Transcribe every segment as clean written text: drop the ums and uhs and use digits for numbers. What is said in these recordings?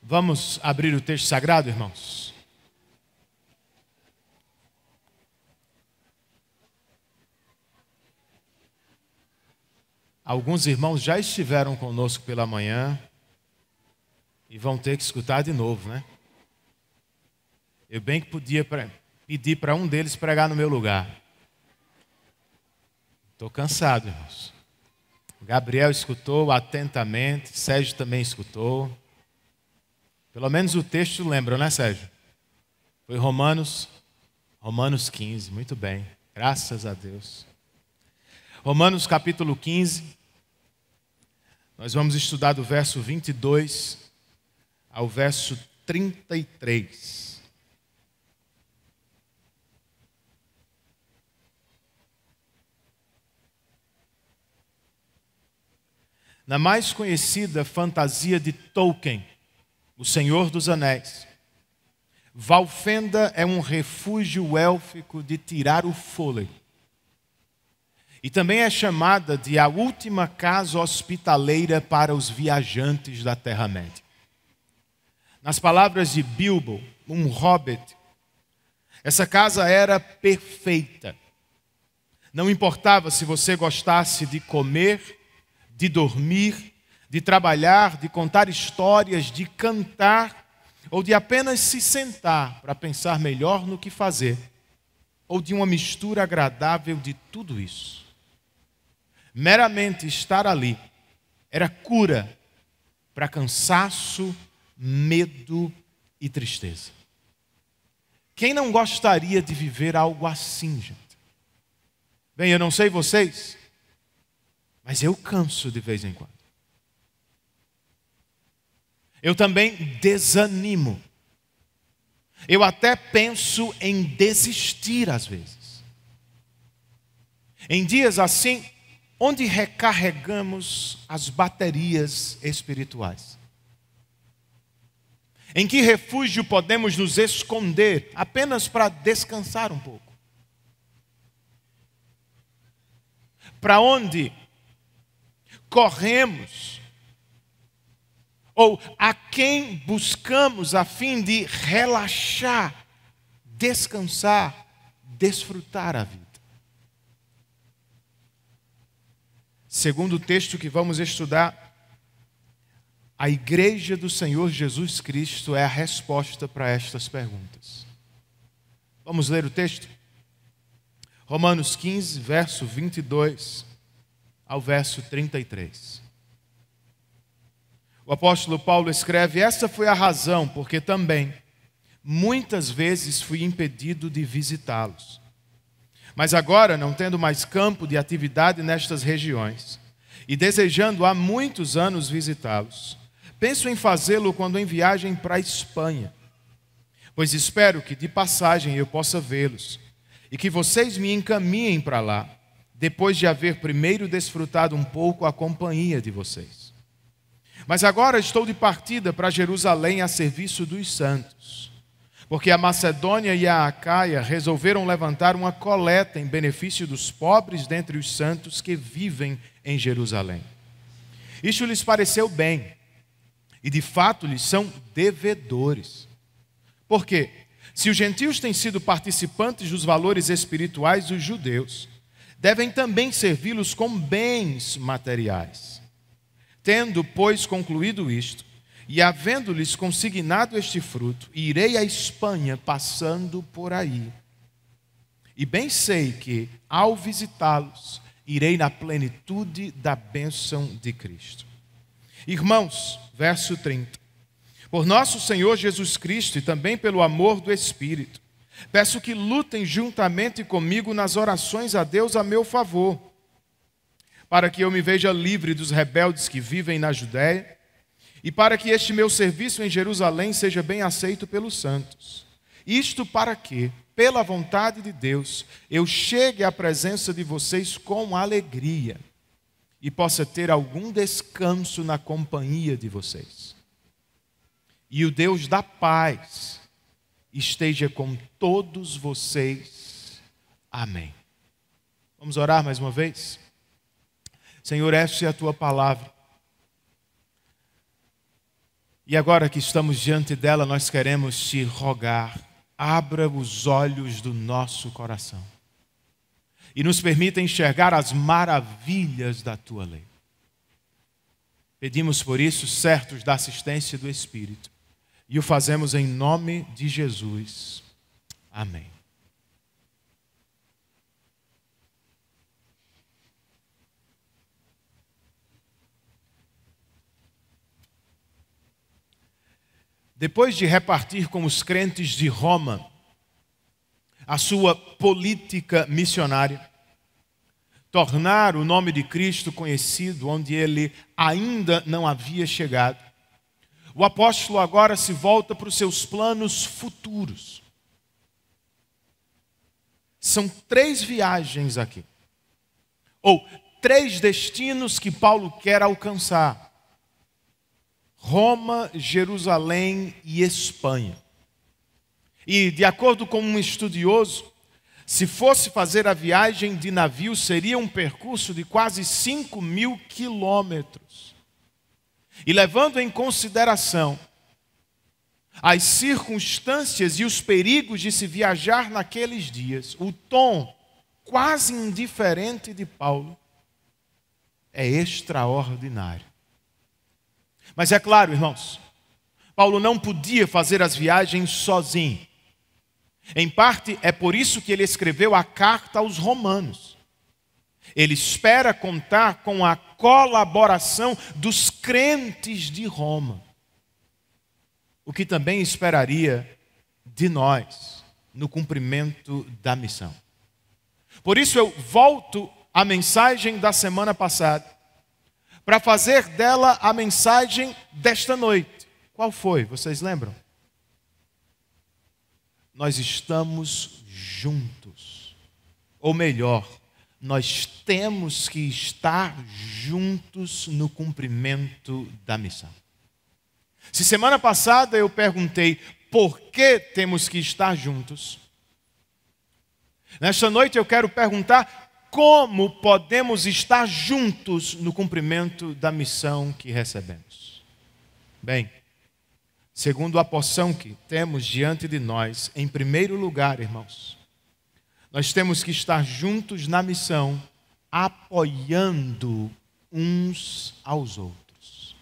Vamos abrir o texto sagrado, irmãos? Alguns irmãos já estiveram conosco pela manhã e vão ter que escutar de novo, né? Eu bem que podia pedir para um deles pregar no meu lugar. Estou cansado, irmãos. Gabriel escutou atentamente, Sérgio também escutou. Pelo menos o texto lembra, né, Sérgio? Foi Romanos 15, muito bem, graças a Deus. Romanos capítulo 15, nós vamos estudar do verso 22 ao verso 33. Na mais conhecida fantasia de Tolkien, O Senhor dos Anéis, Valfenda é um refúgio élfico de tirar o fôlego. E também é chamada de a última casa hospitaleira para os viajantes da Terra-média. Nas palavras de Bilbo, um hobbit, essa casa era perfeita. Não importava se você gostasse de comer, de dormir, de trabalhar, de contar histórias, de cantar, ou de apenas se sentar para pensar melhor no que fazer, ou de uma mistura agradável de tudo isso. Meramente estar ali era cura para cansaço, medo e tristeza. Quem não gostaria de viver algo assim, gente? Bem, eu não sei vocês, mas eu canso de vez em quando. Eu também desanimo. Eu até penso em desistir às vezes. Em dias assim, onde recarregamos as baterias espirituais? Em que refúgio podemos nos esconder apenas para descansar um pouco? Para onde corremos? Ou a quem buscamos a fim de relaxar, descansar, desfrutar a vida? Segundo o texto que vamos estudar, a igreja do Senhor Jesus Cristo é a resposta para estas perguntas. Vamos ler o texto? Romanos 15, verso 22 ao verso 33. O apóstolo Paulo escreve: essa foi a razão porque também muitas vezes fui impedido de visitá-los. Mas agora, não tendo mais campo de atividade nestas regiões, e desejando há muitos anos visitá-los, penso em fazê-lo quando em viagem para a Espanha, pois espero que de passagem eu possa vê-los, e que vocês me encaminhem para lá, depois de haver primeiro desfrutado um pouco a companhia de vocês. Mas agora estou de partida para Jerusalém a serviço dos santos, porque a Macedônia e a Acaia resolveram levantar uma coleta em benefício dos pobres dentre os santos que vivem em Jerusalém. Isto lhes pareceu bem, e de fato lhes são devedores. Porque, se os gentios têm sido participantes dos valores espirituais dos judeus, devem também servi-los com bens materiais. Tendo, pois, concluído isto, e havendo-lhes consignado este fruto, irei à Espanha passando por aí. E bem sei que, ao visitá-los, irei na plenitude da bênção de Cristo. Irmãos, verso 30. Por nosso Senhor Jesus Cristo e também pelo amor do Espírito, peço que lutem juntamente comigo nas orações a Deus a meu favor, para que eu me veja livre dos rebeldes que vivem na Judéia, e para que este meu serviço em Jerusalém seja bem aceito pelos santos. Isto para que, pela vontade de Deus, eu chegue à presença de vocês com alegria, e possa ter algum descanso na companhia de vocês. E o Deus da paz esteja com todos vocês. Amém. Vamos orar mais uma vez? Senhor, esta é a Tua palavra. E agora que estamos diante dela, nós queremos te rogar, abra os olhos do nosso coração e nos permita enxergar as maravilhas da tua lei. Pedimos por isso, certos da assistência do Espírito, e o fazemos em nome de Jesus. Amém. Depois de repartir com os crentes de Roma a sua política missionária, tornar o nome de Cristo conhecido onde ele ainda não havia chegado, o apóstolo agora se volta para os seus planos futuros. São 3 viagens aqui, ou 3 destinos que Paulo quer alcançar: Roma, Jerusalém e Espanha. E, de acordo com um estudioso, se fosse fazer a viagem de navio, seria um percurso de quase 5.000 quilômetros. E levando em consideração as circunstâncias e os perigos de se viajar naqueles dias, o tom quase indiferente de Paulo é extraordinário. Mas é claro, irmãos, Paulo não podia fazer as viagens sozinho. Em parte, é por isso que ele escreveu a carta aos Romanos. Ele espera contar com a colaboração dos crentes de Roma, o que também esperaria de nós no cumprimento da missão. Por isso eu volto à mensagem da semana passada, para fazer dela a mensagem desta noite. Qual foi? Vocês lembram? Nós estamos juntos. Ou melhor, nós temos que estar juntos no cumprimento da missão. Se semana passada eu perguntei por que temos que estar juntos, nesta noite eu quero perguntar como podemos estar juntos no cumprimento da missão que recebemos. Bem, segundo a porção que temos diante de nós, em primeiro lugar, irmãos, nós temos que estar juntos na missão, apoiando uns aos outros.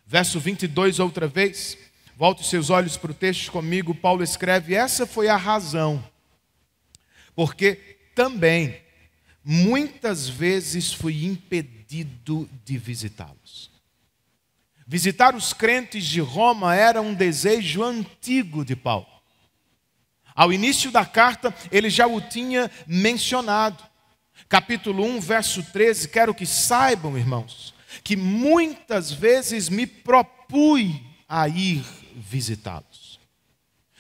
Verso 22, outra vez, volte seus olhos para o texto comigo, Paulo escreve: essa foi a razão, porque também muitas vezes fui impedido de visitá-los. Visitar os crentes de Roma era um desejo antigo de Paulo. Ao início da carta, ele já o tinha mencionado. Capítulo 1, verso 13, quero que saibam, irmãos, que muitas vezes me propus a ir visitá-los.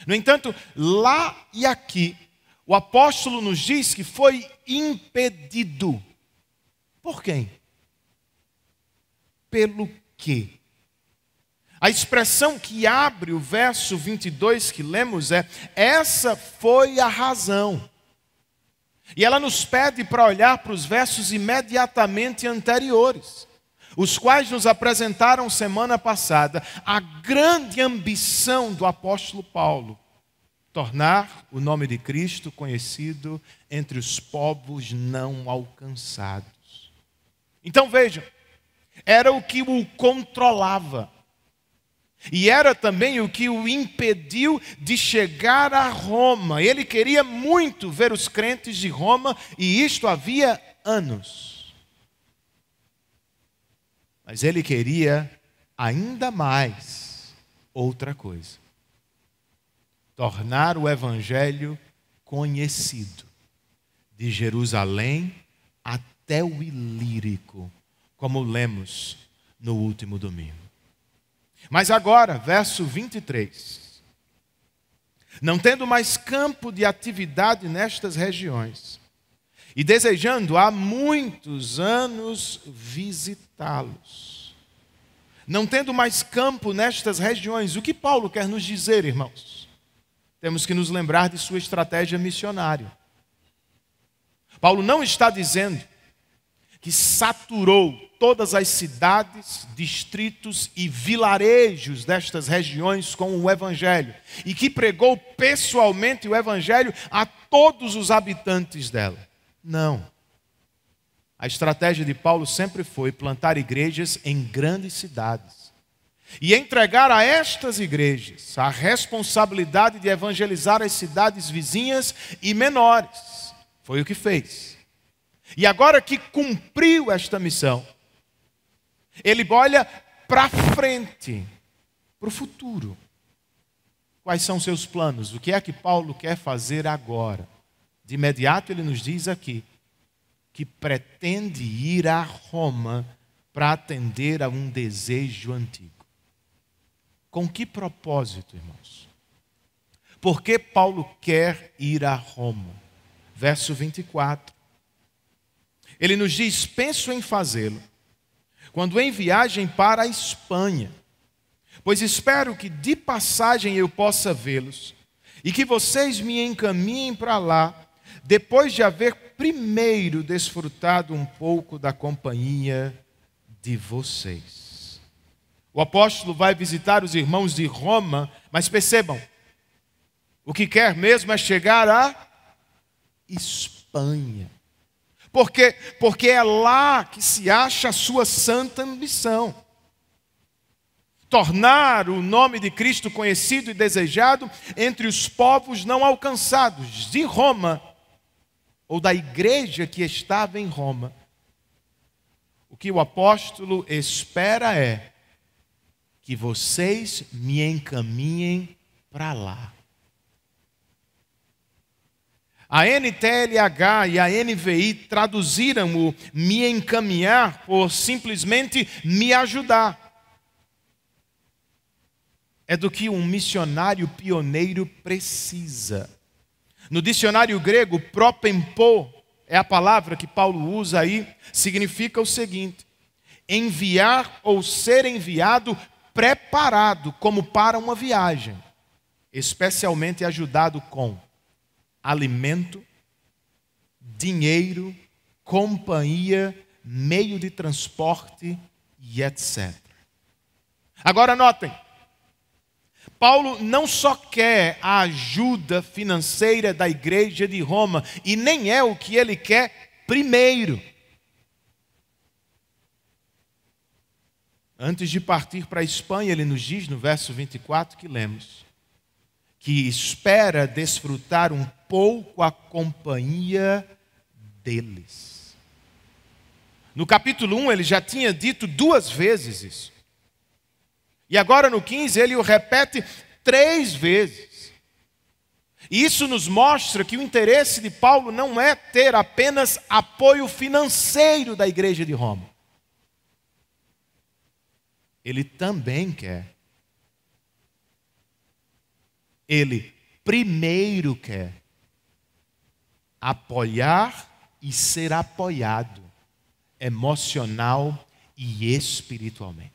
No entanto, lá e aqui, o apóstolo nos diz que foi impedido. Por quem? Pelo quê? A expressão que abre o verso 22 que lemos é: essa foi a razão. E ela nos pede para olhar para os versos imediatamente anteriores, os quais nos apresentaram semana passada a grande ambição do apóstolo Paulo: tornar o nome de Cristo conhecido entre os povos não alcançados. Então vejam, era o que o controlava. E era também o que o impediu de chegar a Roma. Ele queria muito ver os crentes de Roma, e isto havia anos. Mas ele queria ainda mais outra coisa: tornar o evangelho conhecido, de Jerusalém até o Ilírico, como lemos no último domingo. Mas agora, verso 23. Não tendo mais campo de atividade nestas regiões, e desejando há muitos anos visitá-los. Não tendo mais campo nestas regiões, o que Paulo quer nos dizer, irmãos? Temos que nos lembrar de sua estratégia missionária. Paulo não está dizendo que saturou todas as cidades, distritos e vilarejos destas regiões com o Evangelho e que pregou pessoalmente o Evangelho a todos os habitantes dela. Não. A estratégia de Paulo sempre foi plantar igrejas em grandes cidades e entregar a estas igrejas a responsabilidade de evangelizar as cidades vizinhas e menores. Foi o que fez. E agora que cumpriu esta missão, ele olha para frente, para o futuro. Quais são seus planos? O que é que Paulo quer fazer agora? De imediato ele nos diz aqui que pretende ir a Roma para atender a um desejo antigo. Com que propósito, irmãos? Por que Paulo quer ir a Roma? Verso 24. Ele nos diz: penso em fazê-lo quando em viagem para a Espanha, pois espero que de passagem eu possa vê-los e que vocês me encaminhem para lá, depois de haver primeiro desfrutado um pouco da companhia de vocês. O apóstolo vai visitar os irmãos de Roma, mas percebam, o que quer mesmo é chegar à Espanha. Por quê? Porque é lá que se acha a sua santa ambição. Tornar o nome de Cristo conhecido e desejado entre os povos não alcançados de Roma, ou da igreja que estava em Roma. O que o apóstolo espera é que vocês me encaminhem para lá. A NTLH e a NVI traduziram o me encaminhar por simplesmente me ajudar. É do que um missionário pioneiro precisa. No dicionário grego, propempo, é a palavra que Paulo usa aí, significa o seguinte: enviar ou ser enviado preparado como para uma viagem, especialmente ajudado com alimento, dinheiro, companhia, meio de transporte e etc. Agora notem, Paulo não só quer a ajuda financeira da igreja de Roma, e nem é o que ele quer primeiro. Antes de partir para a Espanha, ele nos diz no verso 24 que lemos, que espera desfrutar um pouco a companhia deles. No capítulo 1 ele já tinha dito 2 vezes isso. E agora no 15 ele o repete 3 vezes. E isso nos mostra que o interesse de Paulo não é ter apenas apoio financeiro da igreja de Roma. Ele também quer. Ele primeiro quer apoiar e ser apoiado emocional e espiritualmente.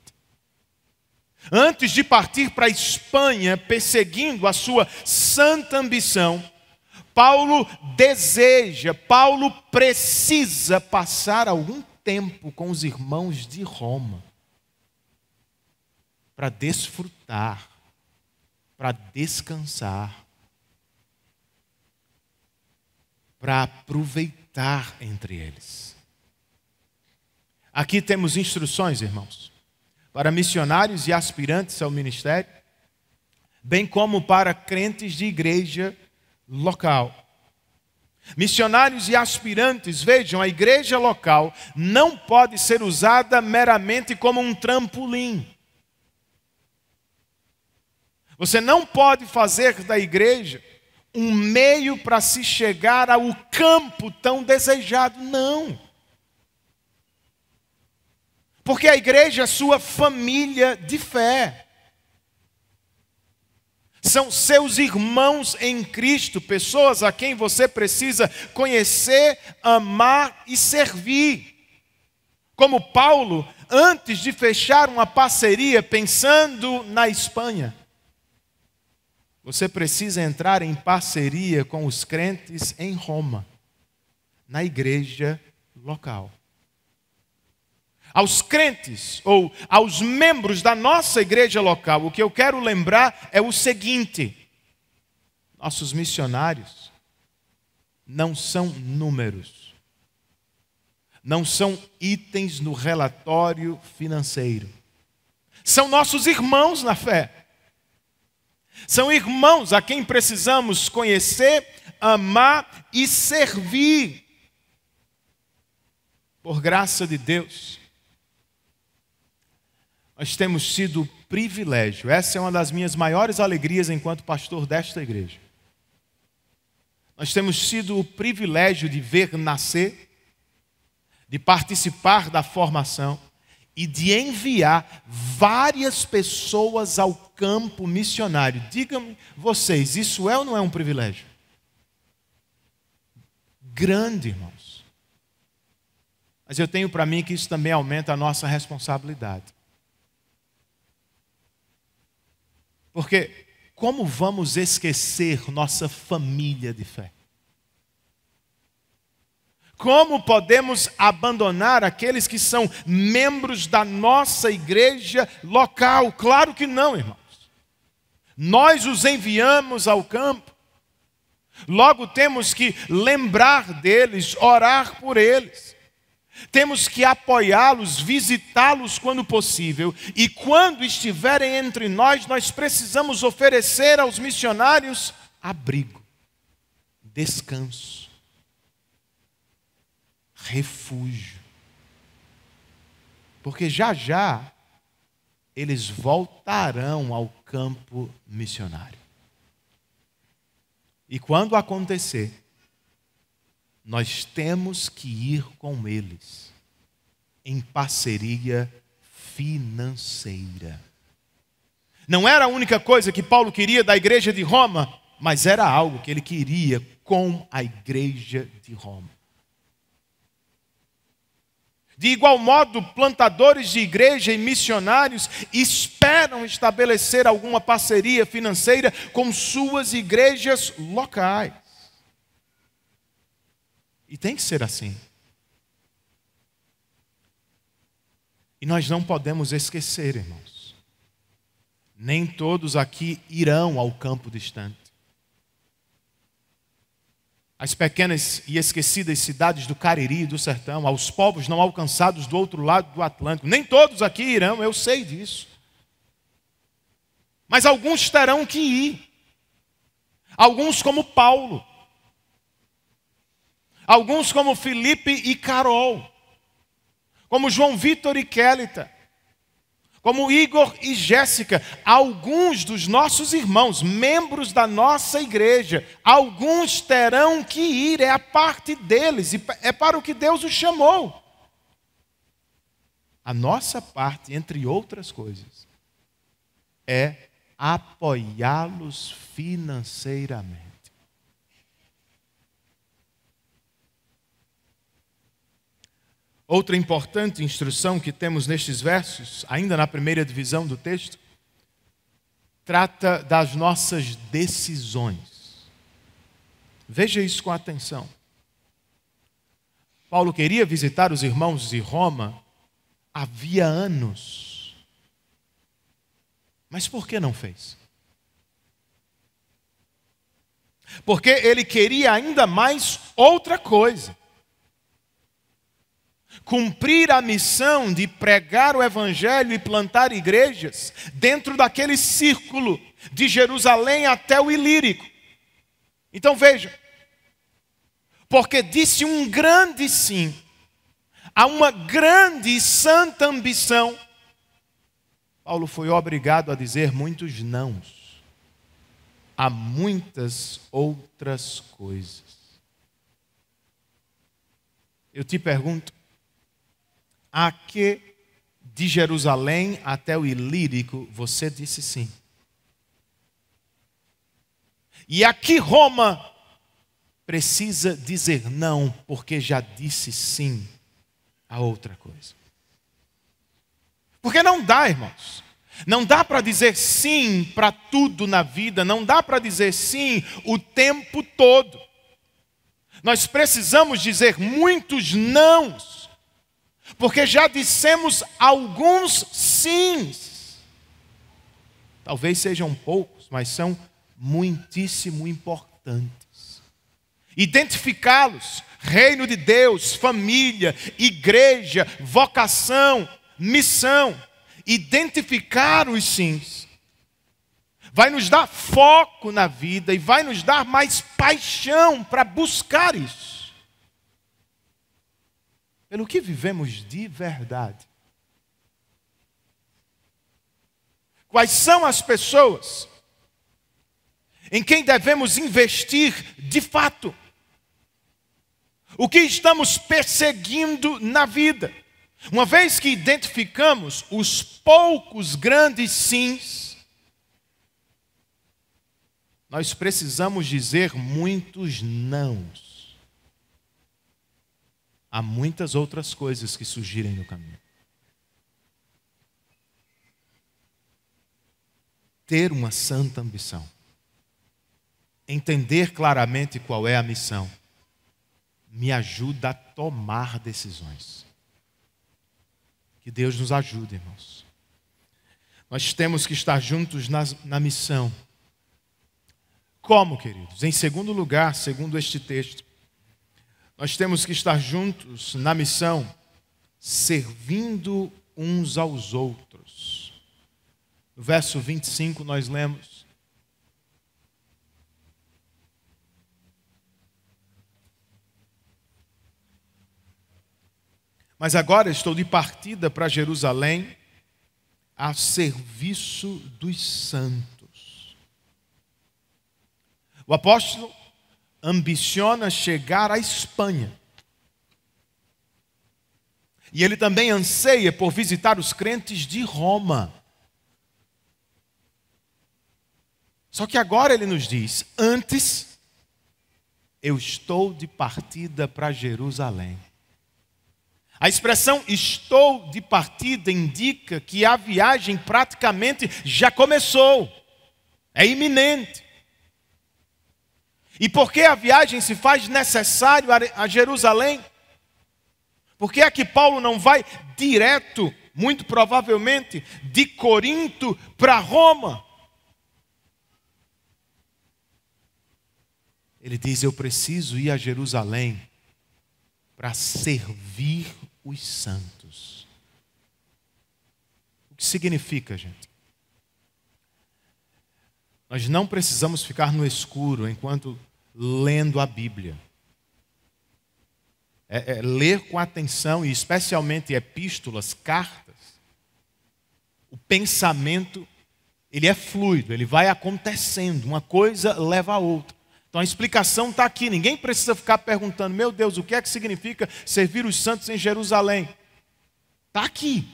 Antes de partir para a Espanha, perseguindo a sua santa ambição, Paulo precisa passar algum tempo com os irmãos de Roma para desfrutar, para descansar, para aproveitar entre eles. Aqui temos instruções, irmãos, para missionários e aspirantes ao ministério, bem como para crentes de igreja local. Missionários e aspirantes, vejam, a igreja local não pode ser usada meramente como um trampolim. Você não pode fazer da igreja um meio para se chegar ao campo tão desejado, não. Porque a igreja é sua família de fé. São seus irmãos em Cristo, pessoas a quem você precisa conhecer, amar e servir. Como Paulo, antes de fechar uma parceria pensando na Espanha, você precisa entrar em parceria com os crentes em Roma, na igreja local. aos crentes ou aos membros da nossa igreja local, o que eu quero lembrar é o seguinte: nossos missionários não são números, não são itens no relatório financeiro. São nossos irmãos na fé. São irmãos a quem precisamos conhecer, amar e servir. Por graça de Deus, nós temos tido o privilégio, essa é uma das minhas maiores alegrias enquanto pastor desta igreja. Nós temos tido o privilégio de ver nascer, de participar da formação e de enviar várias pessoas ao campo missionário. Digam-me vocês, isso é ou não é um privilégio? Grande, irmãos. Mas eu tenho para mim que isso também aumenta a nossa responsabilidade. Porque como vamos esquecer nossa família de fé? Como podemos abandonar aqueles que são membros da nossa igreja local? Claro que não, irmãos. Nós os enviamos ao campo. Logo temos que lembrar deles, orar por eles. Temos que apoiá-los, visitá-los quando possível. E quando estiverem entre nós, nós precisamos oferecer aos missionários abrigo, descanso, refúgio. Porque já já eles voltarão ao campo missionário. E quando acontecer, nós temos que ir com eles em parceria financeira. Não era a única coisa que Paulo queria da igreja de Roma, mas era algo que ele queria com a igreja de Roma. De igual modo, plantadores de igreja e missionários esperam estabelecer alguma parceria financeira com suas igrejas locais. E tem que ser assim. E nós não podemos esquecer, irmãos. Nem todos aqui irão ao campo distante. As pequenas e esquecidas cidades do Cariri e do Sertão, aos povos não alcançados do outro lado do Atlântico. Nem todos aqui irão, eu sei disso. Mas alguns terão que ir. Alguns como Paulo. Alguns como Felipe e Carol. Como João Vitor e Kélita. Como Igor e Jéssica, alguns dos nossos irmãos, membros da nossa igreja, alguns terão que ir, é a parte deles, e é para o que Deus os chamou. A nossa parte, entre outras coisas, é apoiá-los financeiramente. Outra importante instrução que temos nestes versos, ainda na primeira divisão do texto, trata das nossas decisões. Veja isso com atenção. Paulo queria visitar os irmãos de Roma havia anos. Mas por que não fez? Porque ele queria ainda mais outra coisa. Cumprir a missão de pregar o evangelho e plantar igrejas dentro daquele círculo de Jerusalém até o Ilírico. Então veja, porque disse um grande sim a uma grande e santa ambição, Paulo foi obrigado a dizer muitos nãos a muitas outras coisas. Eu te pergunto, a que de Jerusalém até o Ilírico você disse sim? E a que Roma precisa dizer não, porque já disse sim a outra coisa? Porque não dá, irmãos. Não dá para dizer sim para tudo na vida, não dá para dizer sim o tempo todo. Nós precisamos dizer muitos nãos Porque já dissemos alguns sims. Talvez sejam poucos, mas são muitíssimo importantes. Identificá-los, reino de Deus, família, igreja, vocação, missão. Identificar os sims vai nos dar foco na vida e vai nos dar mais paixão para buscar isso. Pelo que vivemos de verdade. Quais são as pessoas em quem devemos investir de fato? O que estamos perseguindo na vida? Uma vez que identificamos os poucos grandes sims, nós precisamos dizer muitos nãos. Há muitas outras coisas que surgirem no caminho. Ter uma santa ambição. Entender claramente qual é a missão. Me ajuda a tomar decisões. Que Deus nos ajude, irmãos. Nós temos que estar juntos na missão. Como, queridos? Em segundo lugar, segundo este texto, nós temos que estar juntos na missão, servindo uns aos outros. No verso 25 nós lemos: mas agora estou de partida para Jerusalém, a serviço dos santos. O apóstolo ambiciona chegar à Espanha. E ele também anseia por visitar os crentes de Roma. Só que agora ele nos diz: antes, eu estou de partida para Jerusalém. A expressão estou de partida indica que a viagem praticamente já começou. É iminente. E por que a viagem se faz necessário a Jerusalém? Por que é que Paulo não vai direto, muito provavelmente, de Corinto para Roma? Ele diz: eu preciso ir a Jerusalém para servir os santos. O que significa, gente? Nós não precisamos ficar no escuro enquanto lendo a Bíblia. Ler com atenção, e especialmente epístolas, cartas. O pensamento, ele é fluido, ele vai acontecendo, uma coisa leva a outra. Então a explicação está aqui, ninguém precisa ficar perguntando: meu Deus, o que é que significa servir os santos em Jerusalém? Está aqui.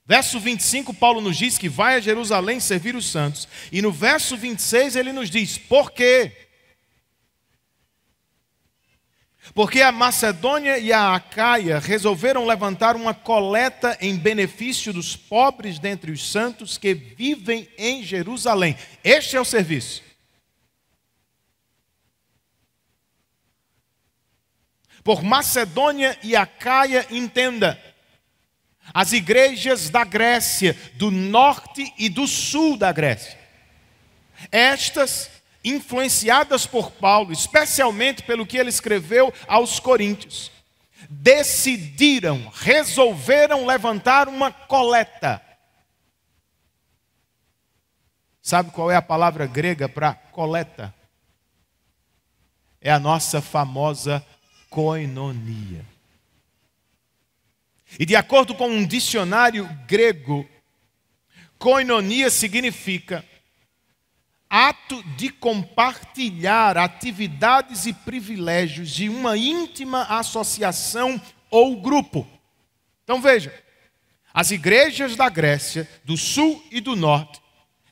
Verso 25, Paulo nos diz que vai a Jerusalém servir os santos. E no verso 26 ele nos diz: por quê? Porque a Macedônia e a Acaia resolveram levantar uma coleta em benefício dos pobres dentre os santos que vivem em Jerusalém. Este é o serviço. Por Macedônia e Acaia, entenda: as igrejas da Grécia, do norte e do sul da Grécia. Estas, influenciadas por Paulo, especialmente pelo que ele escreveu aos Coríntios, resolveram levantar uma coleta. Sabe qual é a palavra grega para coleta? É a nossa famosa koinonia. E de acordo com um dicionário grego, koinonia significa ato de compartilhar atividades e privilégios de uma íntima associação ou grupo. Então veja, as igrejas da Grécia, do sul e do norte,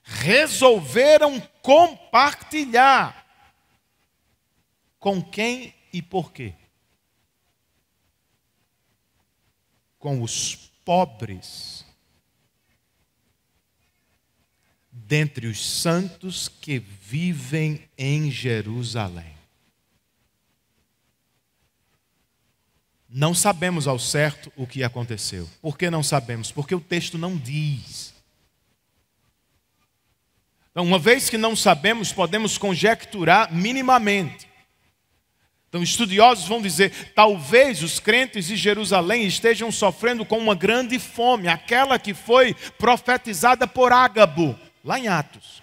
resolveram compartilhar. Com quem e por quê? Com os pobres dentre os santos que vivem em Jerusalém. Não sabemos ao certo o que aconteceu. Por que não sabemos? Porque o texto não diz. Então, uma vez que não sabemos, podemos conjecturar minimamente. Então, estudiosos vão dizer, talvez os crentes de Jerusalém estejam sofrendo com uma grande fome, aquela que foi profetizada por Ágabo, lá em Atos.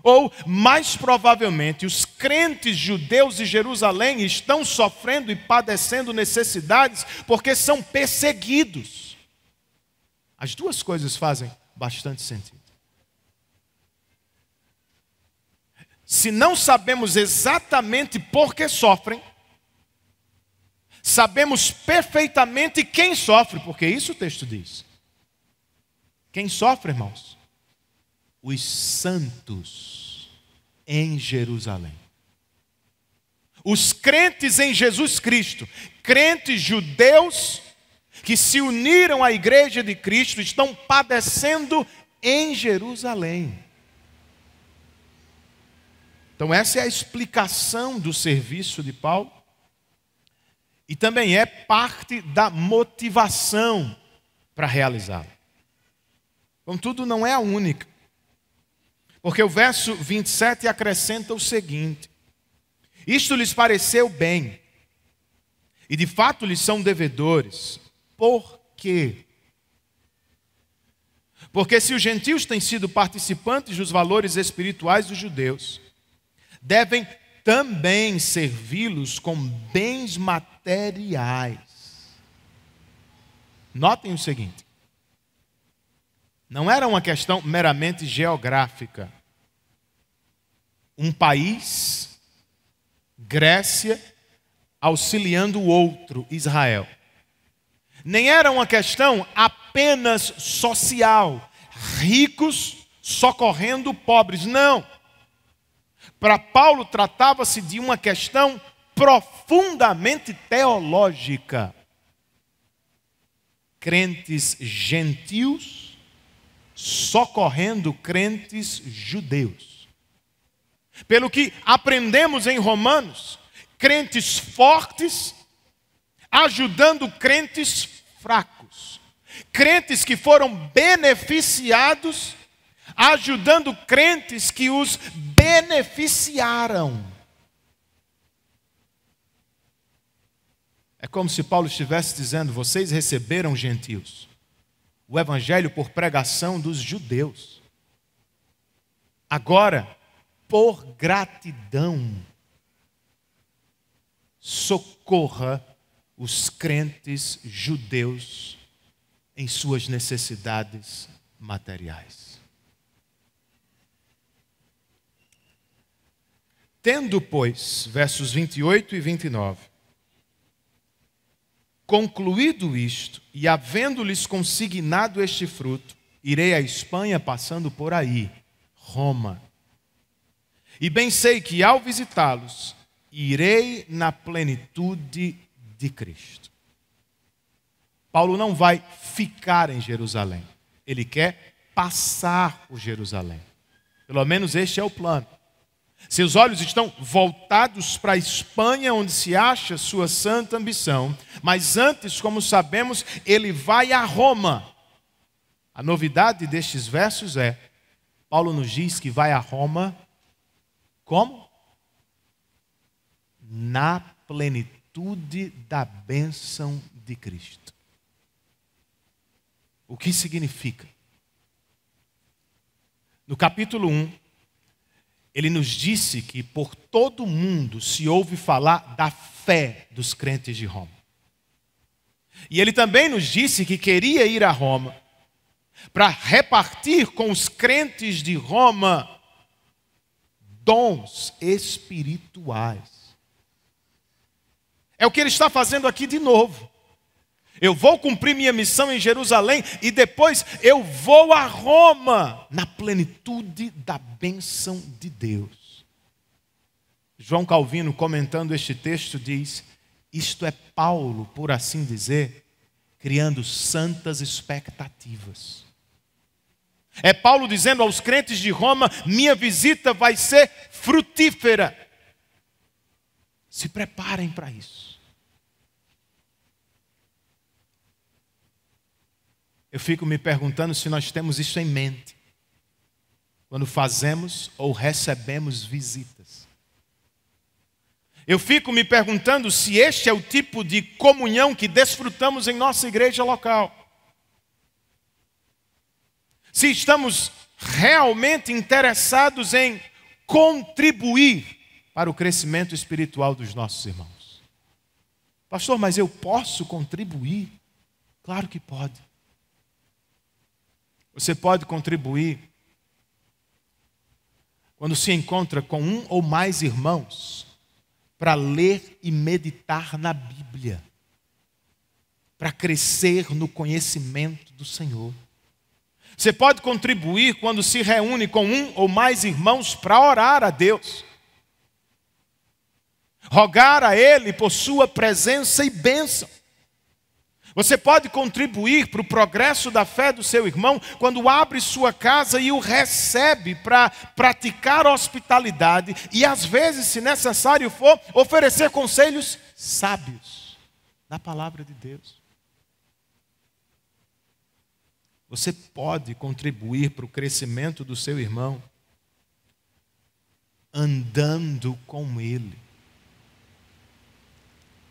Ou, mais provavelmente, os crentes judeus de Jerusalém estão sofrendo e padecendo necessidades porque são perseguidos. As duas coisas fazem bastante sentido. Se não sabemos exatamente por que sofrem, sabemos perfeitamente quem sofre, porque isso o texto diz. Quem sofre, irmãos? Os santos em Jerusalém. Os crentes em Jesus Cristo, crentes judeus que se uniram à igreja de Cristo, estão padecendo em Jerusalém. Então essa é a explicação do serviço de Paulo e também é parte da motivação para realizá-lo. Contudo, não é a única, porque o verso 27 acrescenta o seguinte: isto lhes pareceu bem e de fato lhes são devedores. Por quê? Porque se os gentios têm sido participantes dos valores espirituais dos judeus, devem também servi-los com bens materiais. Notem o seguinte: não era uma questão meramente geográfica. Um país, Grécia, auxiliando o outro, Israel. Nem era uma questão apenas social, ricos socorrendo pobres, não. Para Paulo, tratava-se de uma questão profundamente teológica. Crentes gentios socorrendo crentes judeus. Pelo que aprendemos em Romanos, crentes fortes ajudando crentes fracos. Crentes que foram beneficiados ajudando crentes que os beneficiaram. É como se Paulo estivesse dizendo: vocês receberam, gentios, o evangelho por pregação dos judeus. Agora, por gratidão, socorra os crentes judeus em suas necessidades materiais. Tendo, pois, versos 28 e 29, concluído isto, e havendo-lhes consignado este fruto, irei à Espanha, passando por aí, Roma. E bem sei que ao visitá-los, irei na plenitude de Cristo. Paulo não vai ficar em Jerusalém. Ele quer passar por Jerusalém. Pelo menos este é o plano. Seus olhos estão voltados para a Espanha, onde se acha sua santa ambição. Mas antes, como sabemos, ele vai a Roma. A novidade destes versos é: Paulo nos diz que vai a Roma como? Na plenitude da bênção de Cristo. O que significa? No capítulo 1, ele nos disse que por todo o mundo se ouve falar da fé dos crentes de Roma. E ele também nos disse que queria ir a Roma para repartir com os crentes de Roma dons espirituais. É o que ele está fazendo aqui de novo. Eu vou cumprir minha missão em Jerusalém e depois eu vou a Roma, na plenitude da bênção de Deus. João Calvino, comentando este texto, diz: isto é Paulo, por assim dizer, criando santas expectativas. É Paulo dizendo aos crentes de Roma: minha visita vai ser frutífera. Se preparem para isso. Eu fico me perguntando se nós temos isso em mente quando fazemos ou recebemos visitas. Eu fico me perguntando se este é o tipo de comunhão que desfrutamos em nossa igreja local. Se estamos realmente interessados em contribuir para o crescimento espiritual dos nossos irmãos. Pastor, mas eu posso contribuir? Claro que pode. Você pode contribuir quando se encontra com um ou mais irmãos para ler e meditar na Bíblia, para crescer no conhecimento do Senhor. Você pode contribuir quando se reúne com um ou mais irmãos para orar a Deus, rogar a Ele por sua presença e bênção. Você pode contribuir para o progresso da fé do seu irmão quando abre sua casa e o recebe para praticar hospitalidade e, às vezes, se necessário for, oferecer conselhos sábios da palavra de Deus. Você pode contribuir para o crescimento do seu irmão andando com ele,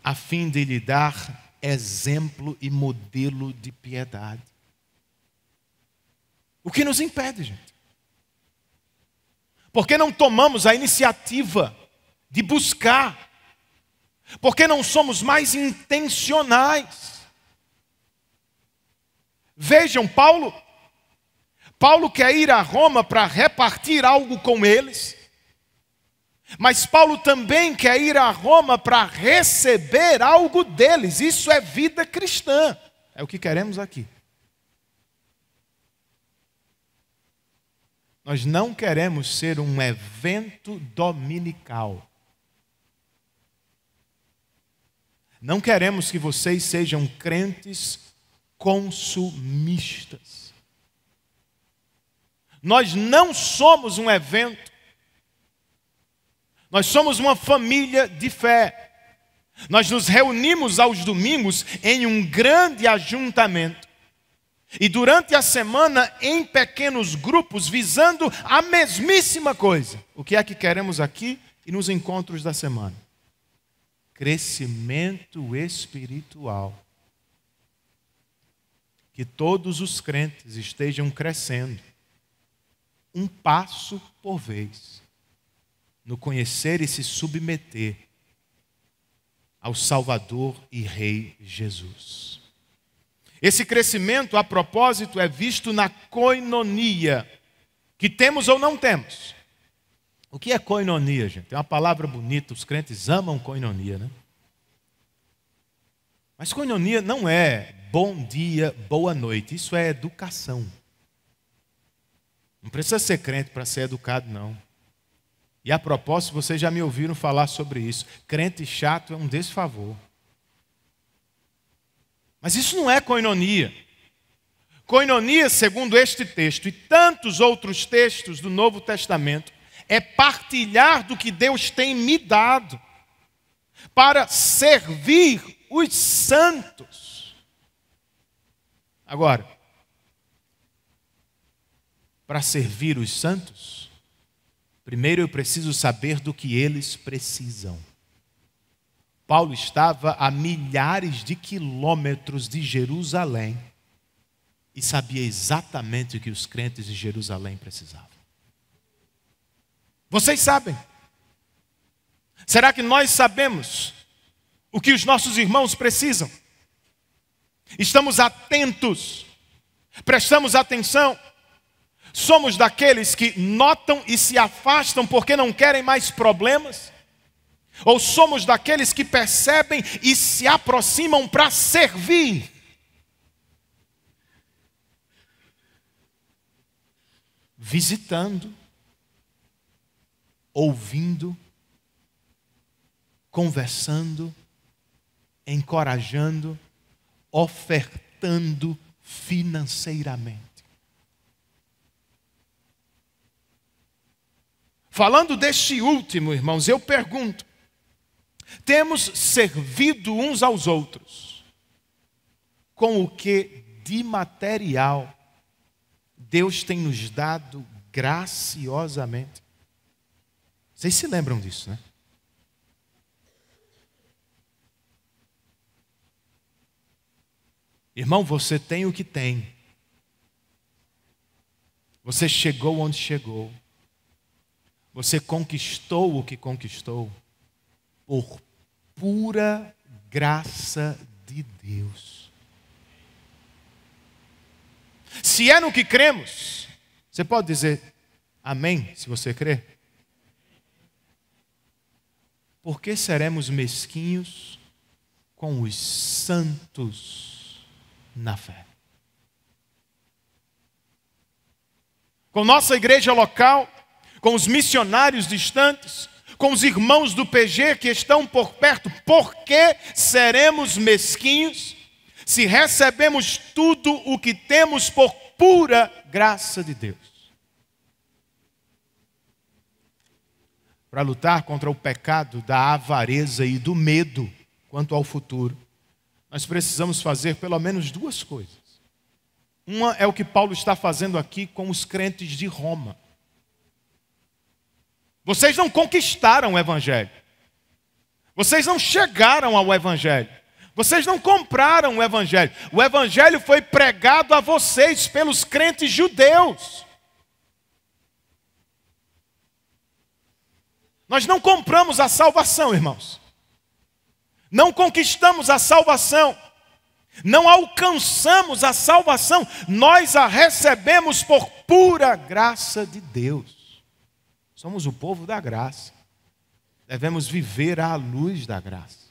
a fim de lhe dar exemplo e modelo de piedade. O que nos impede, gente? Por que não tomamos a iniciativa de buscar? Por que não somos mais intencionais? Vejam, Paulo quer ir a Roma para repartir algo com eles, mas Paulo também quer ir a Roma para receber algo deles. Isso é vida cristã. É o que queremos aqui. Nós não queremos ser um evento dominical. Não queremos que vocês sejam crentes consumistas. Nós não somos um evento. Nós somos uma família de fé. Nós nos reunimos aos domingos em um grande ajuntamento. E durante a semana em pequenos grupos visando a mesmíssima coisa. O que é que queremos aqui e nos encontros da semana? Crescimento espiritual. Que todos os crentes estejam crescendo. Um passo por vez. No conhecer e se submeter ao Salvador e Rei Jesus. Esse crescimento, a propósito, é visto na koinonia, que temos ou não temos. O que é koinonia, gente? É uma palavra bonita, os crentes amam koinonia, né? Mas koinonia não é bom dia, boa noite, isso é educação. Não precisa ser crente para ser educado, não. E a propósito, vocês já me ouviram falar sobre isso. Crente chato é um desfavor. Mas isso não é koinonia. Koinonia, segundo este texto e tantos outros textos do Novo Testamento, é partilhar do que Deus tem me dado para servir os santos. Agora, para servir os santos, primeiro eu preciso saber do que eles precisam. Paulo estava a milhares de quilômetros de Jerusalém e sabia exatamente o que os crentes de Jerusalém precisavam. Vocês sabem? Será que nós sabemos o que os nossos irmãos precisam? Estamos atentos, prestamos atenção. Somos daqueles que notam e se afastam porque não querem mais problemas? Ou somos daqueles que percebem e se aproximam para servir? Visitando, ouvindo, conversando, encorajando, ofertando financeiramente. Falando deste último, irmãos, eu pergunto: temos servido uns aos outros com o que de material, Deus tem nos dado graciosamente. Vocês se lembram disso, né? Irmão, você tem o que tem. Você chegou onde chegou. Você conquistou o que conquistou por pura graça de Deus. Se é no que cremos, você pode dizer amém, se você crê? Por que seremos mesquinhos com os santos na fé? Com nossa igreja local, com os missionários distantes, com os irmãos do PG que estão por perto, por que seremos mesquinhos se recebemos tudo o que temos por pura graça de Deus? Para lutar contra o pecado da avareza e do medo quanto ao futuro, nós precisamos fazer pelo menos duas coisas. Uma é o que Paulo está fazendo aqui com os crentes de Roma. Vocês não conquistaram o Evangelho. Vocês não chegaram ao Evangelho. Vocês não compraram o Evangelho. O Evangelho foi pregado a vocês pelos crentes judeus. Nós não compramos a salvação, irmãos. Não conquistamos a salvação. Não alcançamos a salvação. Nós a recebemos por pura graça de Deus. Somos o povo da graça. Devemos viver à luz da graça.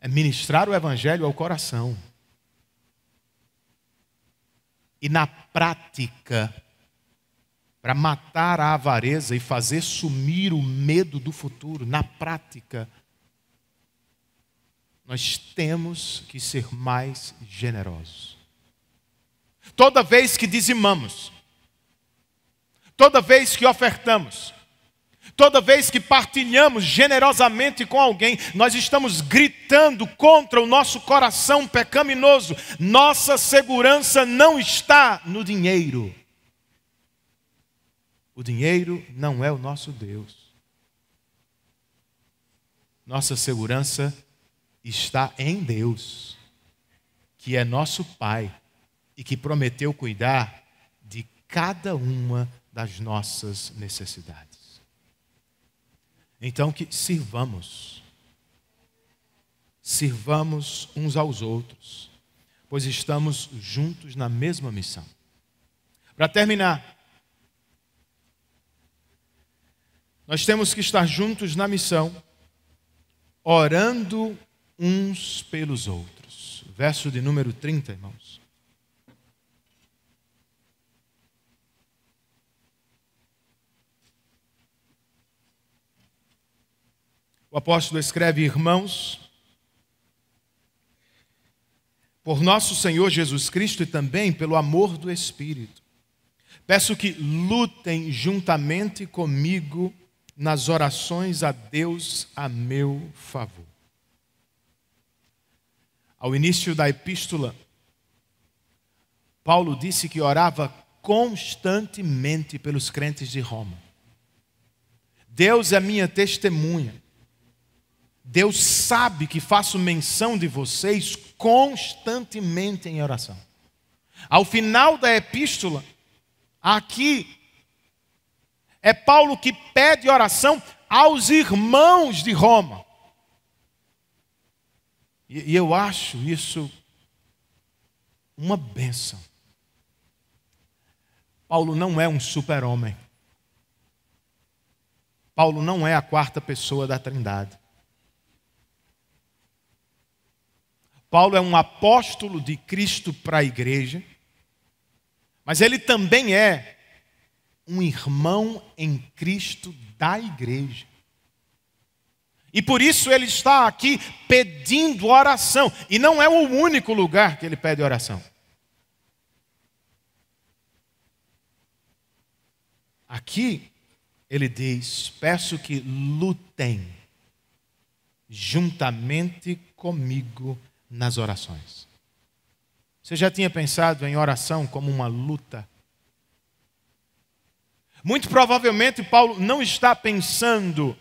É ministrar o Evangelho ao coração. E na prática, para matar a avareza e fazer sumir o medo do futuro, na prática, nós temos que ser mais generosos. Toda vez que dizimamos, toda vez que ofertamos, toda vez que partilhamos generosamente com alguém, nós estamos gritando contra o nosso coração pecaminoso. Nossa segurança não está no dinheiro. O dinheiro não é o nosso Deus. Nossa segurança está em Deus, que é nosso Pai e que prometeu cuidar de cada uma das nossas necessidades. Então que sirvamos uns aos outros, pois estamos juntos na mesma missão. Para terminar, nós temos que estar juntos na missão, orando uns pelos outros. Verso de número 30, irmãos. O apóstolo escreve: irmãos, por nosso Senhor Jesus Cristo e também pelo amor do Espírito, peço que lutem juntamente comigo nas orações a Deus a meu favor. Ao início da epístola, Paulo disse que orava constantemente pelos crentes de Roma. Deus é minha testemunha. Deus sabe que faço menção de vocês constantemente em oração. Ao final da epístola, aqui, é Paulo que pede oração aos irmãos de Roma. E eu acho isso uma bênção. Paulo não é um super-homem. Paulo não é a quarta pessoa da Trindade. Paulo é um apóstolo de Cristo para a igreja, mas ele também é um irmão em Cristo da igreja. E por isso ele está aqui pedindo oração. E não é o único lugar que ele pede oração. Aqui ele diz: peço que lutem juntamente comigo nas orações. Você já tinha pensado em oração como uma luta? Muito provavelmente Paulo não está pensando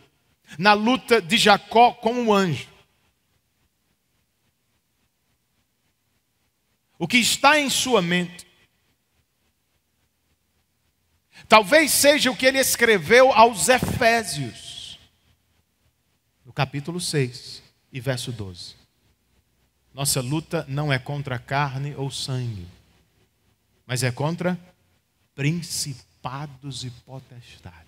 na luta de Jacó com o anjo. O que está em sua mente talvez seja o que ele escreveu aos Efésios, no capítulo 6 e verso 12. Nossa luta não é contra carne ou sangue, mas é contra principados e potestades.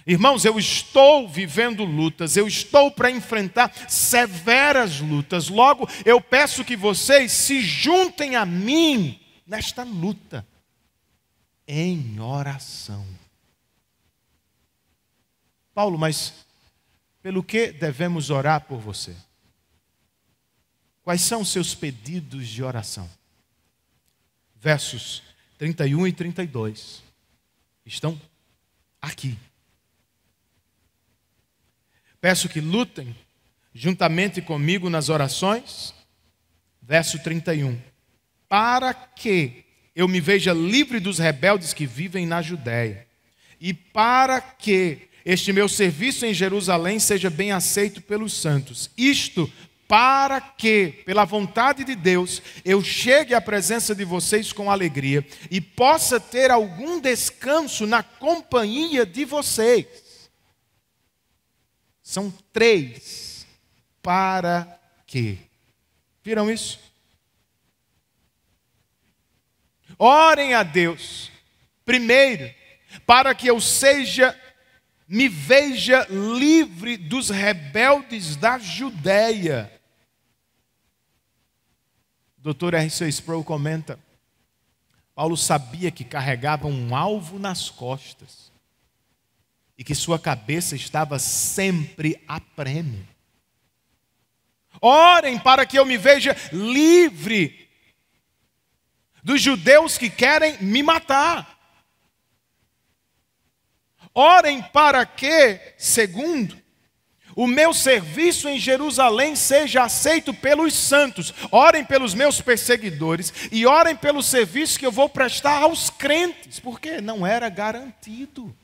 Irmãos, eu estou vivendo lutas, eu estou para enfrentar severas lutas. Logo, eu peço que vocês se juntem a mim nesta luta, em oração. Paulo, mas pelo que devemos orar por você? Quais são os seus pedidos de oração? Versos 31 e 32 estão aqui. Peço que lutem juntamente comigo nas orações. Verso 31. Para que eu me veja livre dos rebeldes que vivem na Judéia, e para que este meu serviço em Jerusalém seja bem aceito pelos santos. Isto para que, pela vontade de Deus, eu chegue à presença de vocês com alegria e possa ter algum descanso na companhia de vocês. São 3 para quê? Viram isso? Orem a Deus, primeiro, para que eu me veja livre dos rebeldes da Judéia. Dr. R.C. Sproul comenta, Paulo sabia que carregava um alvo nas costas e que sua cabeça estava sempre a prêmio. Orem para que eu me veja livre dos judeus que querem me matar. Orem para que, segundo, o meu serviço em Jerusalém seja aceito pelos santos. Orem pelos meus perseguidores e orem pelo serviço que eu vou prestar aos crentes, porque não era garantido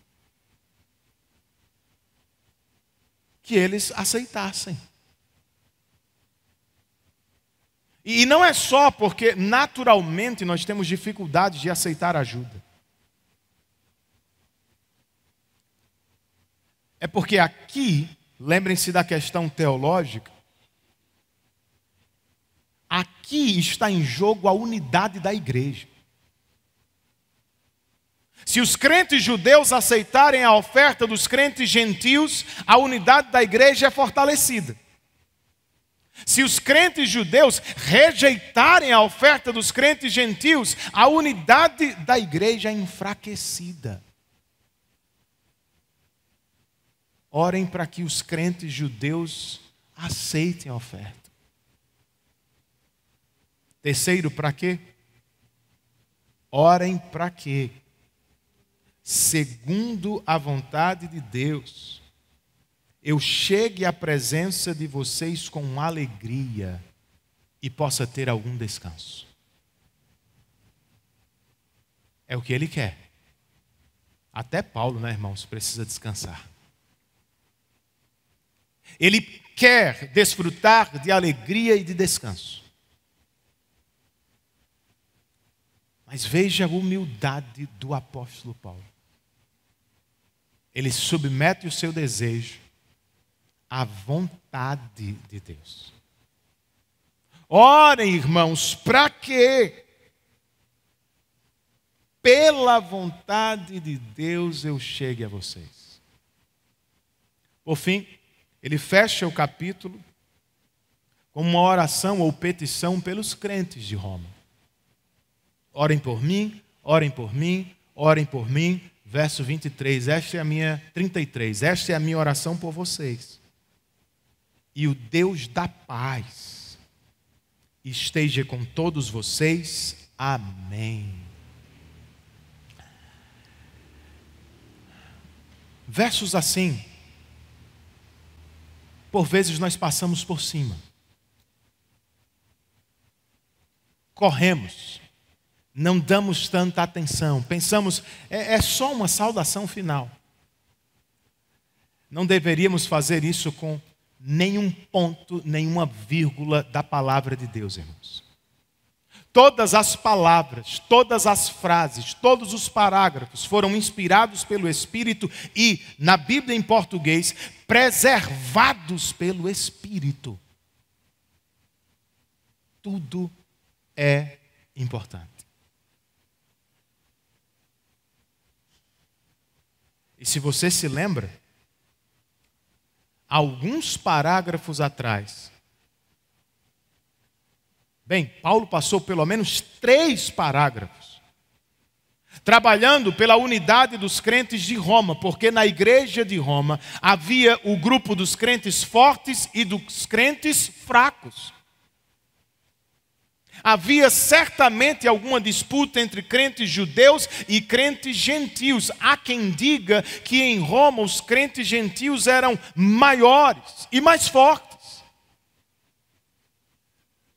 que eles aceitassem. E não é só porque naturalmente nós temos dificuldade de aceitar ajuda. É porque aqui, lembrem-se da questão teológica, aqui está em jogo a unidade da igreja. Se os crentes judeus aceitarem a oferta dos crentes gentios, a unidade da igreja é fortalecida. Se os crentes judeus rejeitarem a oferta dos crentes gentios, a unidade da igreja é enfraquecida. Orem para que os crentes judeus aceitem a oferta. Terceiro, para quê? Orem para quê? Segundo a vontade de Deus, eu chegue à presença de vocês com alegria e possa ter algum descanso. É o que Ele quer. Até Paulo, né, irmãos, precisa descansar. Ele quer desfrutar de alegria e de descanso. Mas veja a humildade do apóstolo Paulo. Ele submete o seu desejo à vontade de Deus. Orem, irmãos, para quê? Pela vontade de Deus eu chegue a vocês. Por fim, ele fecha o capítulo com uma oração ou petição pelos crentes de Roma. Orem por mim, orem por mim, orem por mim. Verso 23, esta é a minha 33, esta é a minha oração por vocês. E o Deus da paz esteja com todos vocês. Amém. Versos assim por vezes nós passamos por cima. Corremos, não damos tanta atenção, pensamos, é só uma saudação final. Não deveríamos fazer isso com nenhum ponto, nenhuma vírgula da palavra de Deus, irmãos. Todas as palavras, todas as frases, todos os parágrafos foram inspirados pelo Espírito e, na Bíblia em português, preservados pelo Espírito. Tudo é importante. E se você se lembra, alguns parágrafos atrás, Paulo passou pelo menos 3 parágrafos trabalhando pela unidade dos crentes de Roma, porque na igreja de Roma havia o grupo dos crentes fortes e dos crentes fracos. Havia certamente alguma disputa entre crentes judeus e crentes gentios. Há quem diga que em Roma os crentes gentios eram maiores e mais fortes.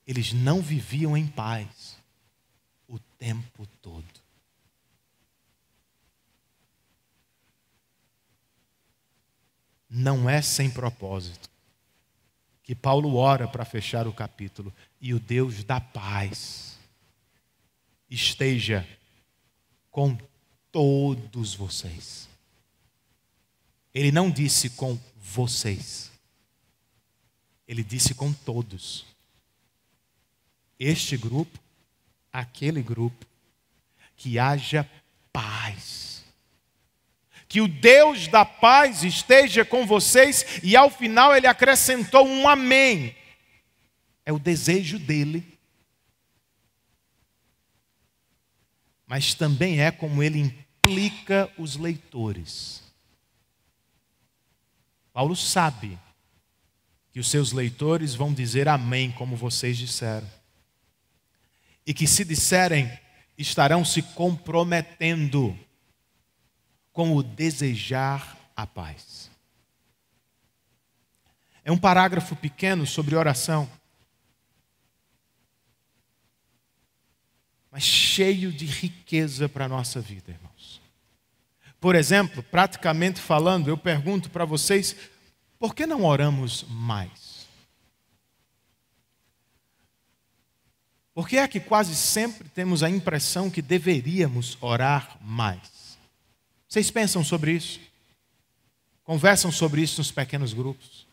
Eles não viviam em paz o tempo todo. Não é sem propósito que Paulo ora para fechar o capítulo: e o Deus da paz esteja com todos vocês. Ele não disse com vocês, ele disse com todos. Este grupo, aquele grupo, que haja paz. Que o Deus da paz esteja com vocês, e ao final ele acrescentou um amém. É o desejo dele. Mas também é como ele implica os leitores. Paulo sabe que os seus leitores vão dizer amém, como vocês disseram. E que se disserem, estarão se comprometendo com o desejar a paz. É um parágrafo pequeno sobre oração, mas cheio de riqueza para a nossa vida, irmãos. Por exemplo, praticamente falando, eu pergunto para vocês, por que não oramos mais? Por que é que quase sempre temos a impressão que deveríamos orar mais? Vocês pensam sobre isso? Conversam sobre isso nos pequenos grupos?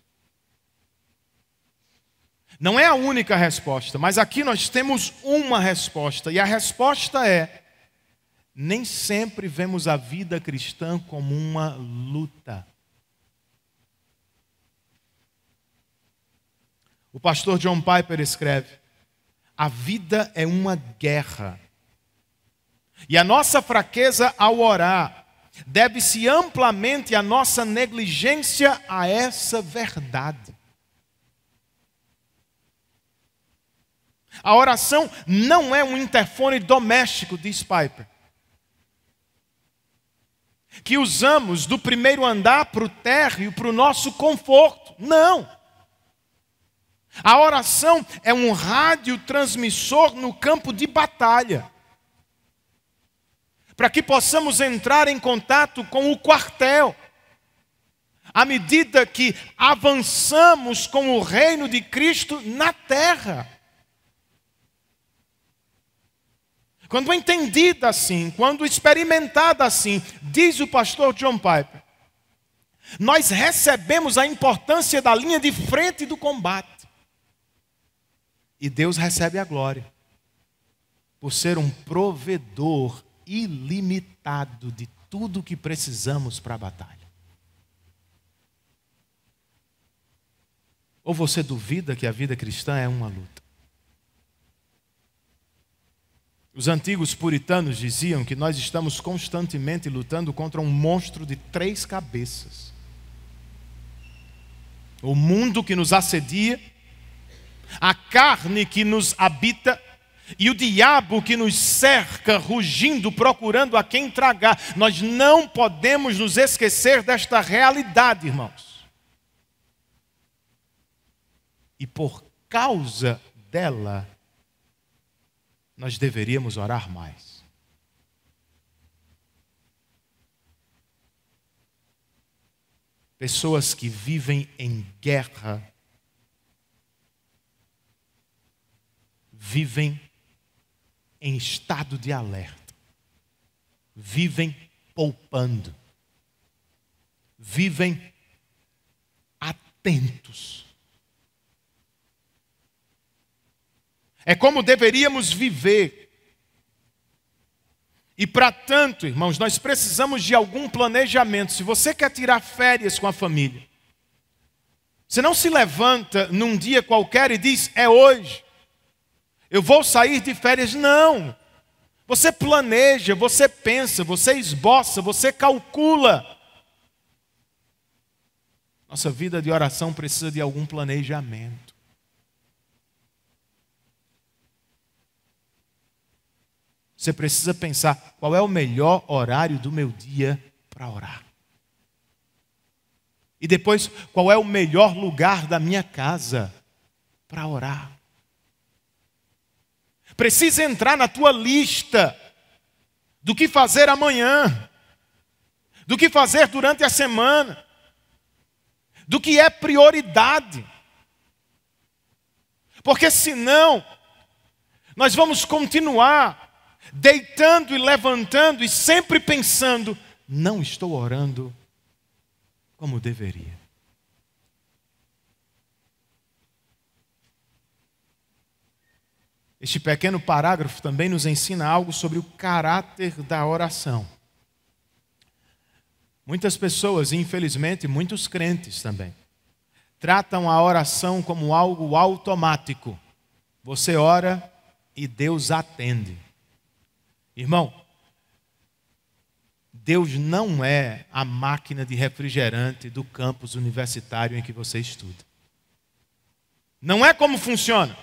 Não é a única resposta, mas aqui nós temos uma resposta. E a resposta é: nem sempre vemos a vida cristã como uma luta. O pastor John Piper escreve: a vida é uma guerra. E a nossa fraqueza ao orar deve-se amplamente à nossa negligência a essa verdade. A oração não é um interfone doméstico, diz Piper, que usamos do primeiro andar para o térreo, para o nosso conforto. Não. A oração é um radiotransmissor no campo de batalha, para que possamos entrar em contato com o quartel. À medida que avançamos com o reino de Cristo na terra. Quando entendida assim, quando experimentada assim, diz o pastor John Piper, nós recebemos a importância da linha de frente do combate. E Deus recebe a glória, por ser um provedor ilimitado de tudo o que precisamos para a batalha. Ou você duvida que a vida cristã é uma luta? Os antigos puritanos diziam que nós estamos constantemente lutando contra um monstro de 3 cabeças. O mundo que nos assedia, a carne que nos habita e o diabo que nos cerca, rugindo, procurando a quem tragar. Nós não podemos nos esquecer desta realidade, irmãos. E por causa dela, nós deveríamos orar mais. Pessoas que vivem em guerra, vivem em estado de alerta, vivem poupando, vivem atentos. É como deveríamos viver. E para tanto, irmãos, nós precisamos de algum planejamento. Se você quer tirar férias com a família, você não se levanta num dia qualquer e diz, é hoje, eu vou sair de férias. Não. Você planeja, você pensa, você esboça, você calcula. Nossa vida de oração precisa de algum planejamento. Você precisa pensar, qual é o melhor horário do meu dia para orar? E depois, qual é o melhor lugar da minha casa para orar? Precisa entrar na tua lista do que fazer amanhã, do que fazer durante a semana, do que é prioridade. Porque senão, nós vamos continuar deitando e levantando e sempre pensando, não estou orando como deveria. Este pequeno parágrafo também nos ensina algo sobre o caráter da oração. Muitas pessoas, infelizmente, muitos crentes também, tratam a oração como algo automático. Você ora e Deus atende. Irmão, Deus não é a máquina de refrigerante do campus universitário em que você estuda. Não é como funciona.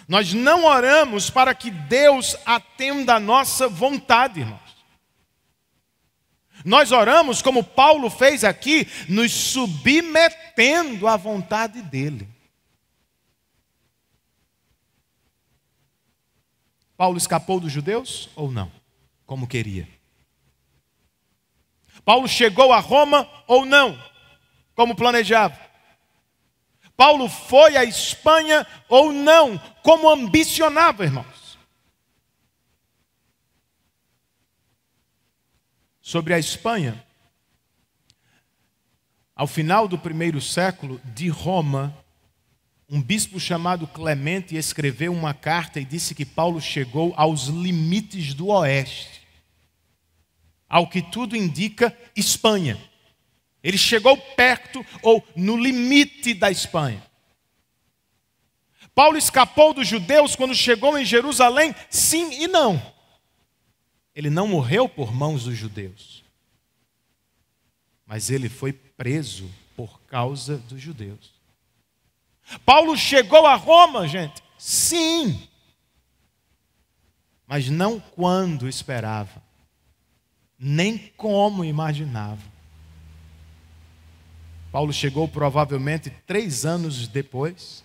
Nós não oramos para que Deus atenda a nossa vontade, irmãos. Nós oramos como Paulo fez aqui, nos submetendo à vontade dele. Paulo escapou dos judeus ou não? Como queria. Paulo chegou a Roma ou não? Como planejava. Paulo foi à Espanha ou não? Como ambicionava, irmãos. Sobre a Espanha, ao final do primeiro século, de Roma, um bispo chamado Clemente escreveu uma carta e disse que Paulo chegou aos limites do oeste. Ao que tudo indica, Espanha. Ele chegou perto ou no limite da Espanha. Paulo escapou dos judeus quando chegou em Jerusalém? Sim e não. Ele não morreu por mãos dos judeus. Mas ele foi preso por causa dos judeus. Paulo chegou a Roma, gente? Sim. Mas não quando esperava. Nem como imaginava. Paulo chegou provavelmente 3 anos depois,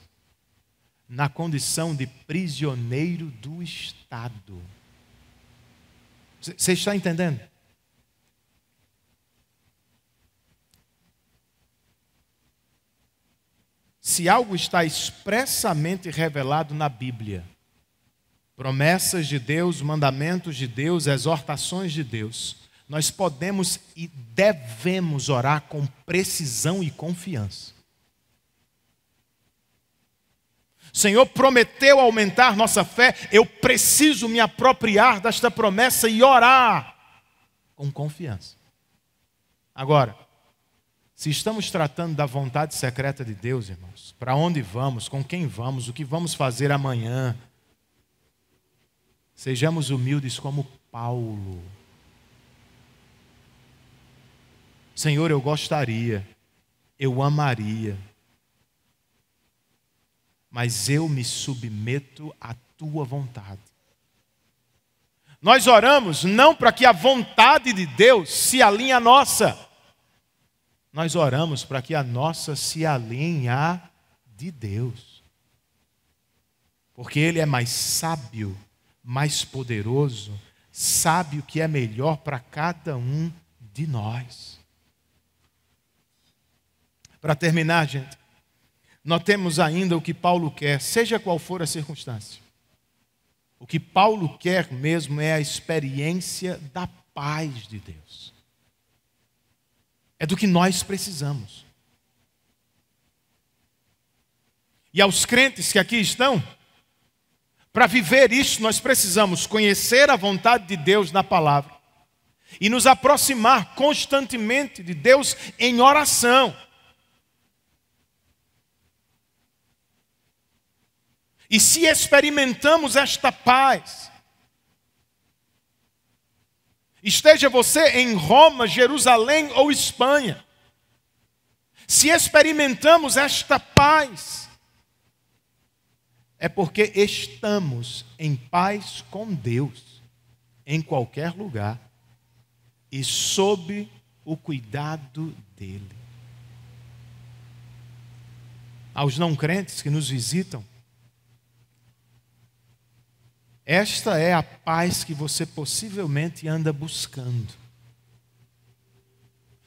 na condição de prisioneiro do Estado. Você está entendendo? Se algo está expressamente revelado na Bíblia, promessas de Deus, mandamentos de Deus, exortações de Deus, nós podemos e devemos orar com precisão e confiança. O Senhor prometeu aumentar nossa fé, eu preciso me apropriar desta promessa e orar com confiança. Agora, se estamos tratando da vontade secreta de Deus, irmãos, para onde vamos, com quem vamos, o que vamos fazer amanhã, sejamos humildes como Paulo. Senhor, eu gostaria, eu amaria, mas eu me submeto à tua vontade. Nós oramos não para que a vontade de Deus se alinhe à nossa. nós oramos para que a nossa se alinhe à de Deus. Porque Ele é mais sábio, mais poderoso, sabe o que é melhor para cada um de nós. Para terminar, gente, notemos ainda o que Paulo quer, seja qual for a circunstância. O que Paulo quer mesmo é a experiência da paz de Deus. É do que nós precisamos. E aos crentes que aqui estão, para viver isso, nós precisamos conhecer a vontade de Deus na palavra e nos aproximar constantemente de Deus em oração. E se experimentamos esta paz, esteja você em Roma, Jerusalém ou Espanha, se experimentamos esta paz, é porque estamos em paz com Deus, em qualquer lugar, e sob o cuidado dEle. Aos não crentes que nos visitam, esta é a paz que você possivelmente anda buscando.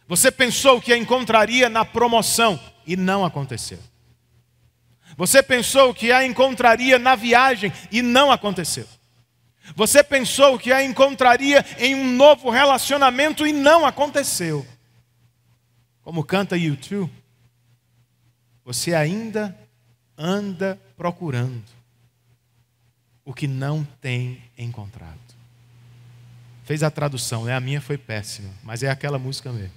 Você pensou que a encontraria na promoção e não aconteceu. Você pensou que a encontraria na viagem e não aconteceu. Você pensou que a encontraria em um novo relacionamento e não aconteceu. Como canta U2, você ainda anda procurando o que não tem encontrado. Fez a tradução, a minha foi péssima, mas é aquela música mesmo.